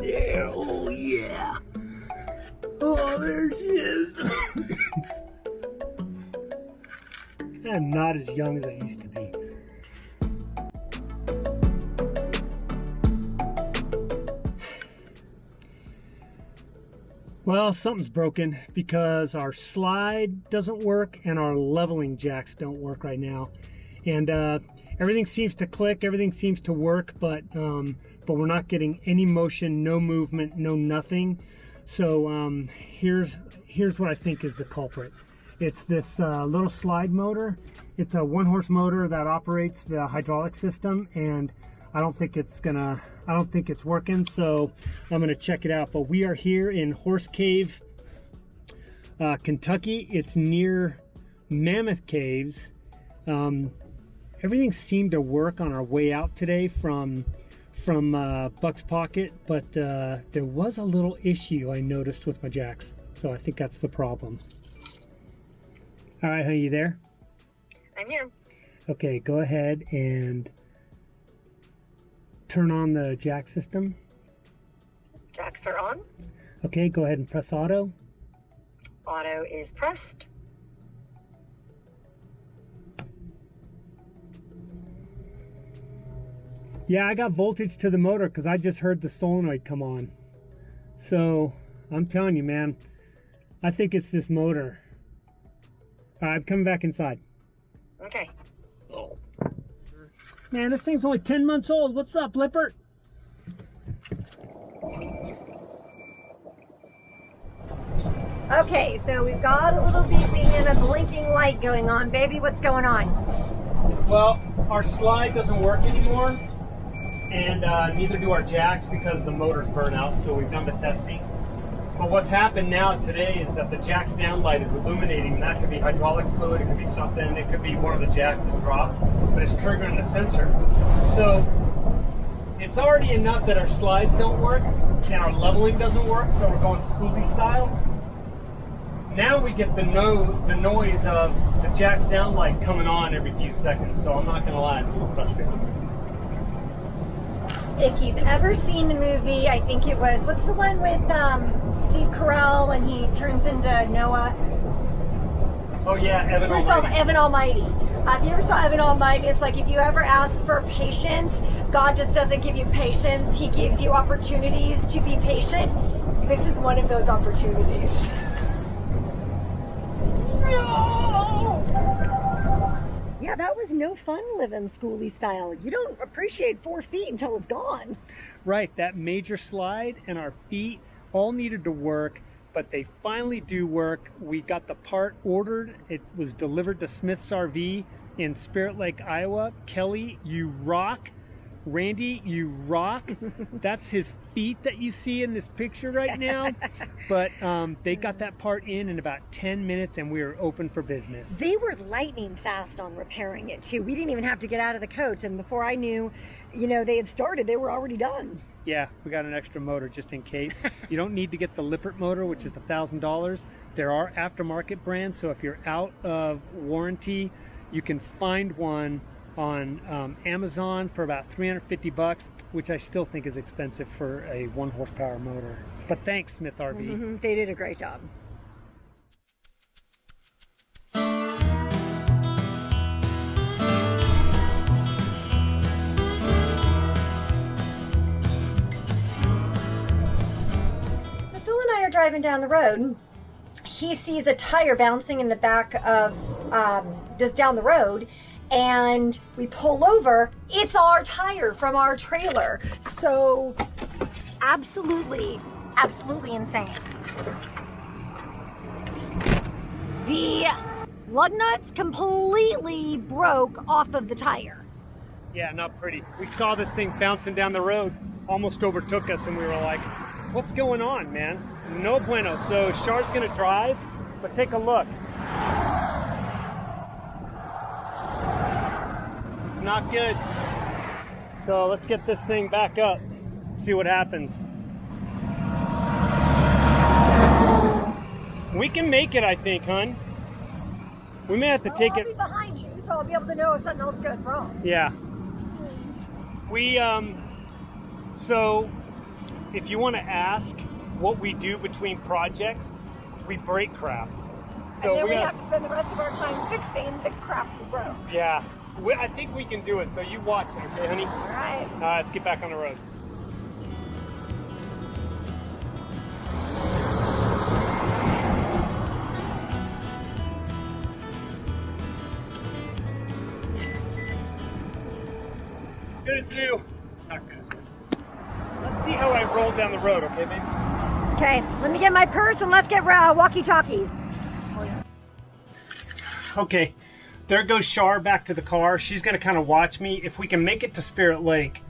Yeah, oh yeah. Oh, there she is. I'm not as young as I used to be. Well, something's broken because our slide doesn't work and our leveling jacks don't work right now. And everything seems to click, everything seems to work, but we're not getting any motion, no movement, no nothing. So here's what I think is the culprit. It's this little slide motor. It's a 1-horse motor that operates the hydraulic system, and I don't think it's working, so I'm gonna check it out. But we are here in Horse Cave, Kentucky. It's near Mammoth Caves. Everything seemed to work on our way out today from Buck's Pocket, but there was a little issue I noticed with my jacks, so I think that's the problem. All right, honey, you there? I'm here. Okay, go ahead and turn on the jack system. Jacks are on. Okay, go ahead and press auto. Auto is pressed. Yeah, I got voltage to the motor because I just heard the solenoid come on. So, I'm telling you, man, I think it's this motor. All right, I'm coming back inside. Okay. Oh. Man, this thing's only 10 months old. What's up, Lippert? Okay, so we've got a little beeping and a blinking light going on. Baby, what's going on? Well, our slide doesn't work anymore, and neither do our jacks because the motor's burnt out, so we've done the testing. But what's happened now today is that the jack's down light is illuminating. That could be hydraulic fluid, it could be something, it could be one of the jacks is dropped, but it's triggering the sensor. So it's already enough that our slides don't work and our leveling doesn't work, so we're going schoolie style. Now we get the noise of the jack's down light coming on every few seconds, so I'm not gonna lie, it's a little frustrating. If you've ever seen the movie, I think it was, what's the one with Steve Carell and he turns into Noah? Oh yeah, Evan Almighty. Evan Almighty. If you ever saw Evan Almighty, it's like if you ever ask for patience, God just doesn't give you patience. He gives you opportunities to be patient. This is one of those opportunities. No! Yeah, that was no fun living schoolie style. You don't appreciate 4 feet until it's gone. Right, that major slide and our feet all needed to work, but they finally do work. We got the part ordered. It was delivered to Smith's RV in Spirit Lake, Iowa. Kelly, you rock. Randy, you rock. That's his feet that you see in this picture right now. But they got that part in about 10 minutes and we were open for business. They were lightning fast on repairing it too. We didn't even have to get out of the coach, and before I knew, they had started, they were already done. Yeah, we got an extra motor just in case. You don't need to get the Lippert motor, which is the $1,000. There are aftermarket brands, so if you're out of warranty, you can find one on Amazon for about $350, which I still think is expensive for a 1-horsepower motor. But thanks, Smith RV. Mm-hmm. They did a great job. So Phil and I are driving down the road. He sees a tire bouncing in the back of just down the road. And we pull over, it's our tire from our trailer. So absolutely insane. The lug nuts completely broke off of the tire. Yeah, not pretty. We saw this thing bouncing down the road, almost overtook us, and we were like, what's going on, man? No bueno. So Char's gonna drive, but take a look. Not good. So let's get this thing back up, see what happens. We can make it, I think, hon. We may have to take it. I'll be behind you, so I'll be able to know if something else goes wrong. Yeah. We so if you want to ask what we do between projects, we break crap. So and then we have to spend the rest of our time fixing the crap we broke. Yeah, I think we can do it. So you watch it, okay, honey? All right. Let's get back on the road. Good as new. Not good as new. Let's see how I roll down the road, okay, baby? Okay, let me get my purse and let's get walkie-talkies. Okay, there goes Shar back to the car. She's going to kind of watch me. If we can make it to Spirit Lake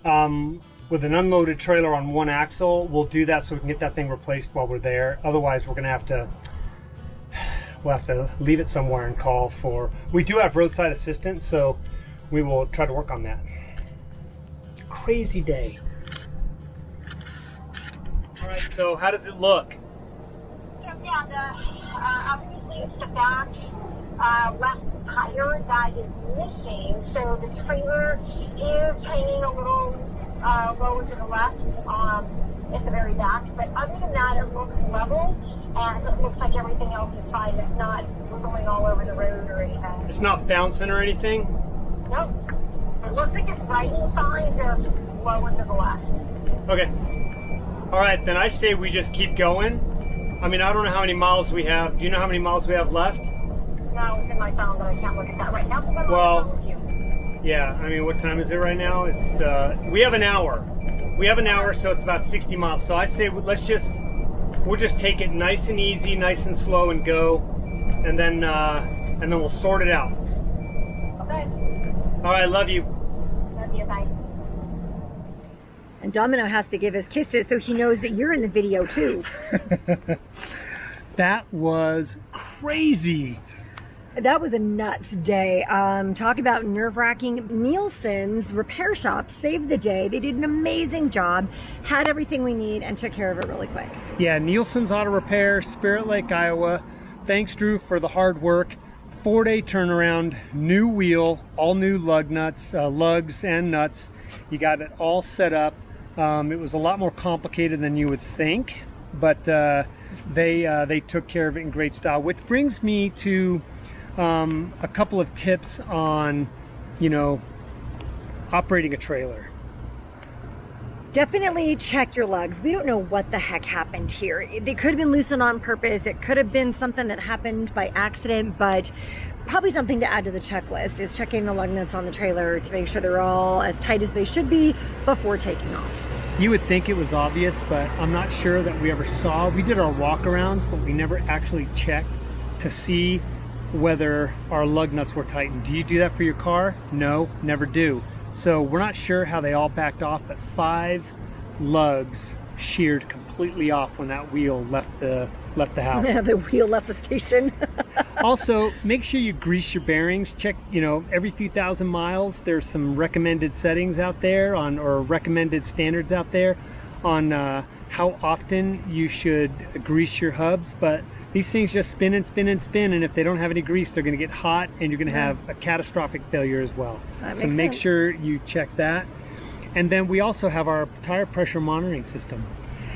with an unloaded trailer on one axle, we'll do that so we can get that thing replaced while we're there. Otherwise, we're going to have to, we'll have to leave it somewhere and call for, we do have roadside assistance, so we will try to work on that. Crazy day. All right, so how does it look? Obviously it's the back left tire that is missing, so the trailer is hanging a little lower to the left at the very back, but other than that it looks level and it looks like everything else is fine. It's not going all over the road or anything. It's not bouncing or anything? Nope. It looks like it's riding fine, just lower to the left. Okay. All right, then I say we just keep going. I mean, I don't know how many miles we have. Do you know how many miles we have left? No, it's in my phone, but I can't look at that right now because I'm Well, on the phone with you. Yeah, I mean, what time is it right now? It's, we have an hour. We have an hour, so it's about 60 miles. So I say we'll just take it nice and easy, nice and slow and go, and then we'll sort it out. Okay. All right, love you. Love you, bye. And Domino has to give us kisses so he knows that you're in the video too. That was crazy. That was a nuts day. Talk about nerve-wracking. Nielson's repair shop saved the day. They did an amazing job, had everything we need, and took care of it really quick. Yeah, Nielsen's Auto Repair, Spirit Lake, Iowa. Thanks, Drew, for the hard work. 4-day turnaround, new wheel, all new lug nuts, lugs and nuts. You got it all set up. It was a lot more complicated than you would think, but they took care of it in great style, which brings me to a couple of tips on, operating a trailer. Definitely check your lugs. We don't know what the heck happened here. They could have been loosened on purpose. It could have been something that happened by accident, but probably something to add to the checklist is checking the lug nuts on the trailer to make sure they're all as tight as they should be before taking off. You would think it was obvious, but I'm not sure that we ever saw. We did our walk-arounds, but we never actually checked to see whether our lug nuts were tightened. Do you do that for your car? No, never do. So we're not sure how they all backed off, but 5 lugs sheared completely off when that wheel left the house. Yeah, the wheel left the station. Also, make sure you grease your bearings. Check, every few thousand miles, there's some recommended settings out there or recommended standards out there on how often you should grease your hubs. But these things just spin and spin and spin, and if they don't have any grease, they're going to get hot and you're going to have a catastrophic failure as well. So make sure you check that. And then we also have our tire pressure monitoring system.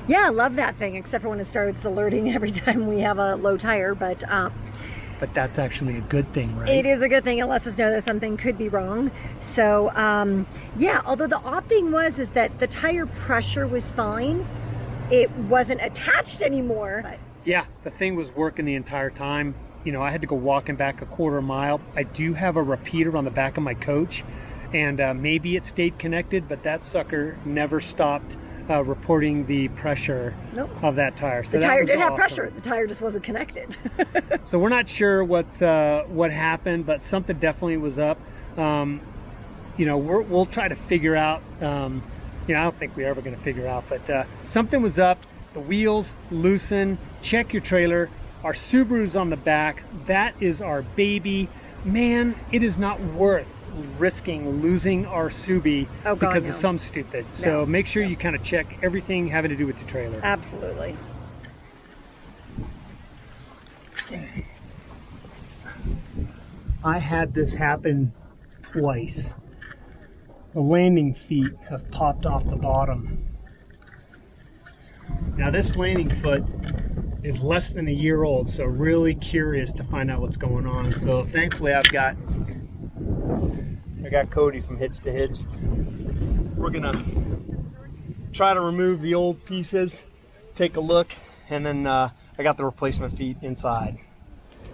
Yeah, I love that thing, except for when it starts alerting every time we have a low tire, but that's actually a good thing, right? It is a good thing. It lets us know that something could be wrong. So yeah, although the odd thing is that the tire pressure was fine. It wasn't attached anymore. But yeah, the thing was working the entire time. I had to go walking back a quarter mile. I do have a repeater on the back of my coach, and maybe it stayed connected, but that sucker never stopped reporting the pressure of that tire. So the tire did have pressure. The tire just wasn't connected. So we're not sure what happened, but something definitely was up. We'll try to figure out. I don't think we're ever going to figure out, but something was up. The wheels loosen. Check your trailer. Our Subaru's on the back. That is our baby. Man, it is not worth risking losing our Subi because of some stupid. So make sure you kind of check everything having to do with the trailer. Absolutely. I had this happen twice. The landing feet have popped off the bottom. Now this landing foot is less than a year old, so really curious to find out what's going on. So thankfully I got Cody from Hitch to Hitch. We're gonna try to remove the old pieces, take a look, and then I got the replacement feet inside.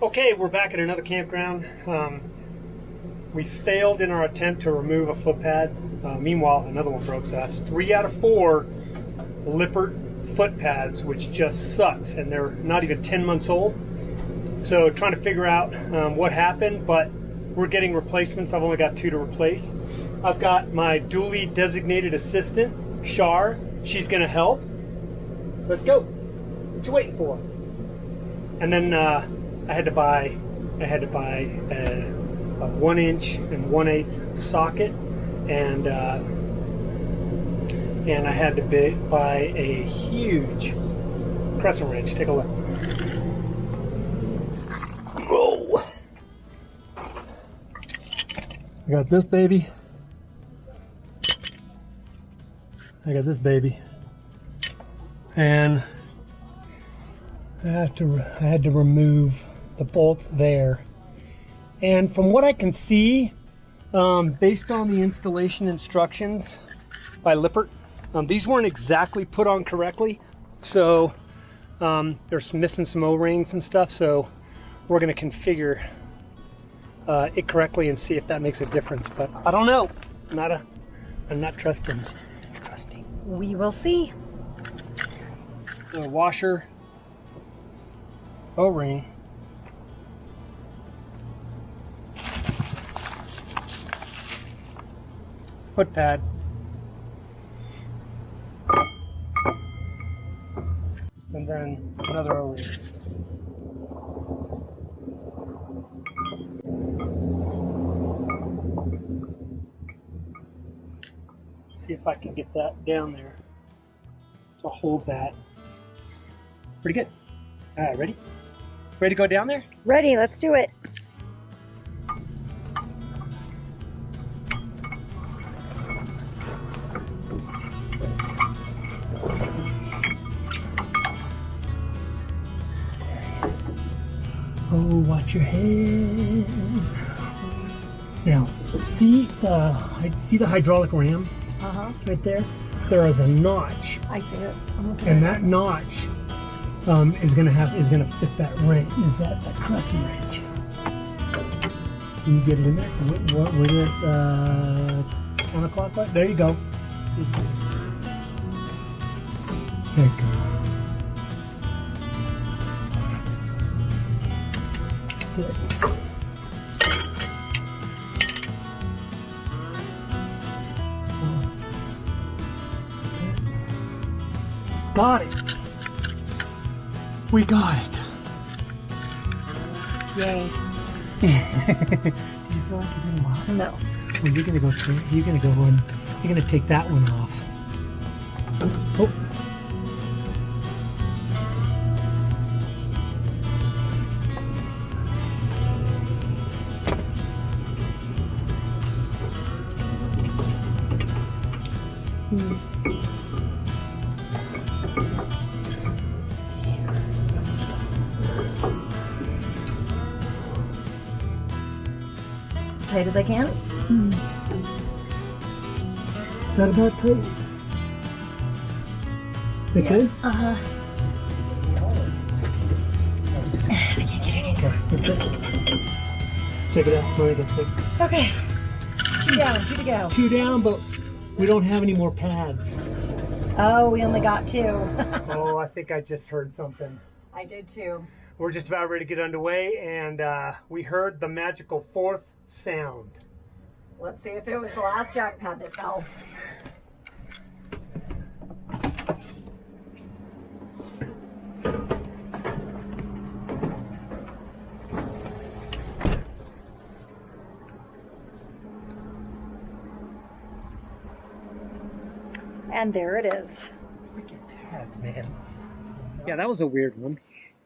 Okay, we're back at another campground. We failed in our attempt to remove a foot pad. Meanwhile, another one broke, so that's 3 out of 4 Lippert foot pads, which just sucks, and they're not even 10 months old. So trying to figure out what happened, but we're getting replacements. I've only got 2 to replace. I've got my duly designated assistant, Shar. She's gonna help. Let's go. What you waiting for? And then I had to buy a 1" and 1/8 socket, and I had to buy a huge crescent wrench. Take a look. Whoa! I got this baby. And I had to remove the bolts there. And from what I can see, based on the installation instructions by Lippert, these weren't exactly put on correctly. So there's missing some O-rings and stuff. So we're going to configure it correctly and see if that makes a difference. But I don't know. I'm not trusting. We will see. The washer, O-ring. Foot pad. And then another O-ring. See if I can get that down there to hold that. Pretty good. All right, ready? Ready to go down there? Ready, let's do it. Oh, watch your head. Now, see the hydraulic ram right there? There is a notch. I see it. Okay. And that notch is gonna fit that wrench. Is that crescent wrench? Can you get it in there? With it counterclockwise? There you go. There you go. That's it. Got it. We got it. Yay. Do you feel like you're gonna walk? No. Well, you're gonna go through. You're gonna go on. You're gonna take that one off. Oh. As tight as I can. Is that about tight? They said? Uh-huh. I can't get it in. Okay, that's it. Check it out. Sorry, that's it. Okay. 2 down, 2 to go. 2 down, but we don't have any more pads. Oh, we only got 2. Oh, I think I just heard something. I did too. We're just about ready to get underway, and we heard the magical 4th sound. Let's see if it was the last jack pad that fell. And there it is. Freaking pads, man. Yeah, that was a weird one.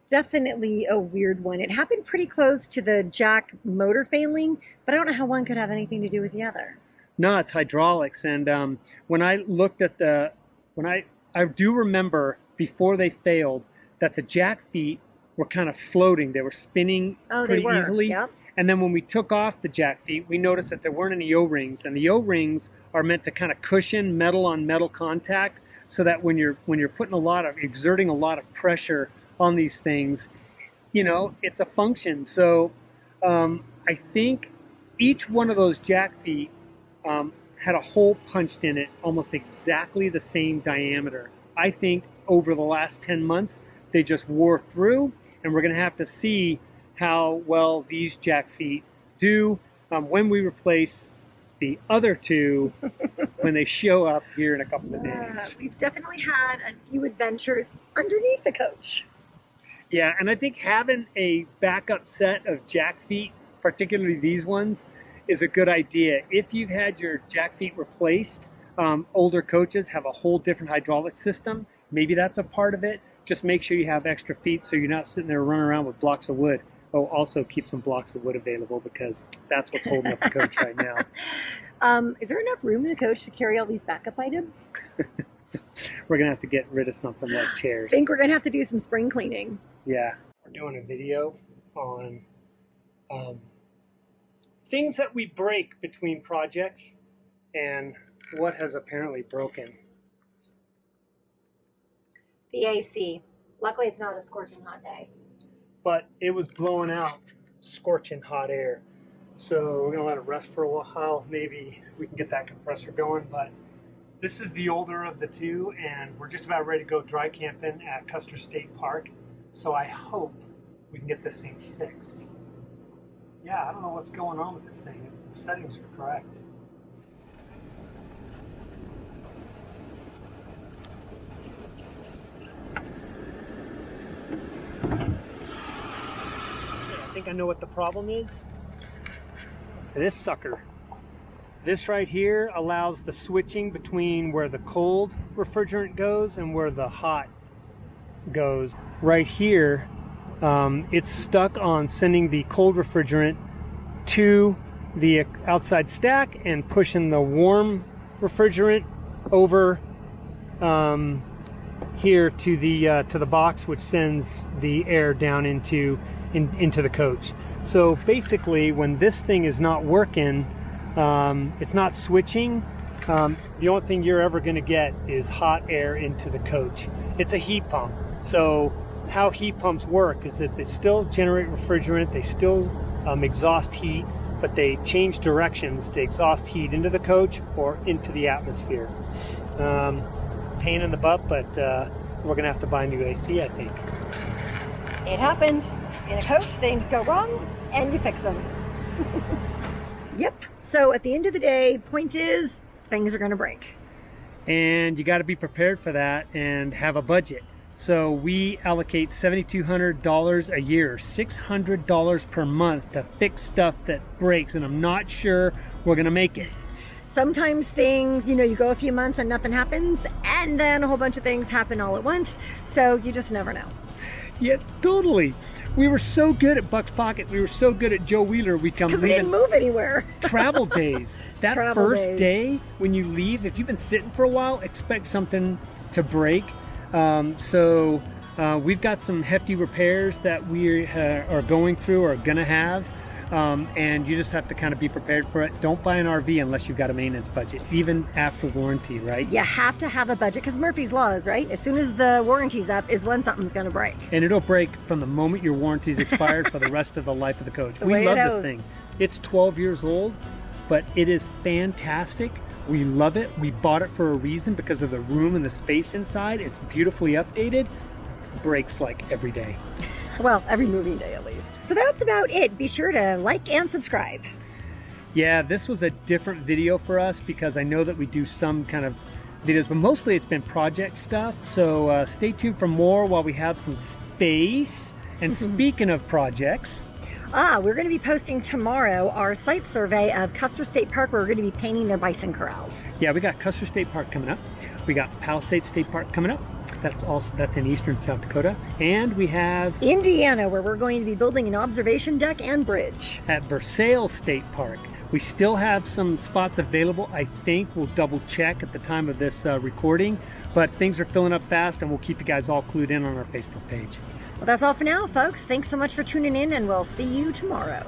Definitely a weird one. It happened pretty close to the jack motor failing, but I don't know how one could have anything to do with the other. No, it's hydraulics. And when I looked at I do remember before they failed that the jack feet were kind of floating. They were spinning pretty easily. Yep. And then when we took off the jack feet, we noticed that there weren't any O-rings. And the O-rings are meant to kind of cushion metal on metal contact, so that when you're exerting a lot of pressure on these things, you know, it's a function. So I think each one of those jack feet had a hole punched in it almost exactly the same diameter. I think over the last 10 months, they just wore through, and we're going to have to see how well these jack feet do when we replace the other two when they show up here in a couple of days. We've definitely had a few adventures underneath the coach. Yeah, and I think having a backup set of jack feet, particularly these ones, is a good idea. If you've had your jack feet replaced, older coaches have a whole different hydraulic system. Maybe that's a part of it. Just make sure you have extra feet so you're not sitting there running around with blocks of wood. Oh, also keep some blocks of wood available, because that's what's holding up the coach right now. Is there enough room in the coach to carry all these backup items? We're going to have to get rid of something like chairs. I think we're going to have to do some spring cleaning. Yeah. We're doing a video on things that we break between projects and what has apparently broken. The AC. Luckily, it's not a scorching hot day. But it was blowing out scorching hot air. So we're going to let it rest for a while. Maybe we can get that compressor going. But this is the older of the two, and we're just about ready to go dry camping at Custer State Park. So I hope we can get this thing fixed. Yeah, I don't know what's going on with this thing. The settings are correct. I think I know what the problem is. This sucker. This right here allows the switching between where the cold refrigerant goes and where the hot goes. Right here, it's stuck on sending the cold refrigerant to the outside stack and pushing the warm refrigerant over here to the box, which sends the air down into the coach. So basically, when this thing is not working, it's not switching. The only thing you're ever going to get is hot air into the coach. It's a heat pump. So how heat pumps work is that they still generate refrigerant, they still exhaust heat, but they change directions to exhaust heat into the coach or into the atmosphere. Pain in the butt, but we're going to have to buy new AC, I think. It happens. In a coach, things go wrong, and you fix them. Yep. So at the end of the day, point is, things are going to break. And you got to be prepared for that and have a budget. So we allocate $7,200 a year, $600 per month to fix stuff that breaks, and I'm not sure we're going to make it. Sometimes things, you go a few months and nothing happens, and then a whole bunch of things happen all at once, so you just never know. Yeah, totally. We were so good at Buck's Pocket. We were so good at Joe Wheeler. We didn't move anywhere. Travel days. That Travel first days. day when you leave, if you've been sitting for a while, expect something to break. So we've got some hefty repairs that we are going through or going to have. And you just have to kind of be prepared for it. Don't buy an RV unless you've got a maintenance budget, even after warranty, right? You have to have a budget, because Murphy's Law is, right? As soon as the warranty's up is when something's going to break. And it'll break from the moment your warranty's expired for the rest of the life of the coach. We love this thing. It's 12 years old, but it is fantastic. We love it. We bought it for a reason, because of the room and the space inside. It's beautifully updated. Breaks like every day. Well, every moving day at least. So that's about it. Be sure to like and subscribe. Yeah, this was a different video for us because I know that we do some kind of videos, but mostly it's been project stuff. So stay tuned for more while we have some space. And speaking of projects, we're going to be posting tomorrow our site survey of Custer State Park, where we're going to be painting their bison corrals. Yeah, we got Custer State Park coming up. We got Palisades State Park coming up. That's in eastern South Dakota. And we have Indiana, where we're going to be building an observation deck and bridge. at Versailles State Park. We still have some spots available. I think we'll double check at the time of this recording, but things are filling up fast, and we'll keep you guys all clued in on our Facebook page. Well, that's all for now, folks. Thanks so much for tuning in, and we'll see you tomorrow.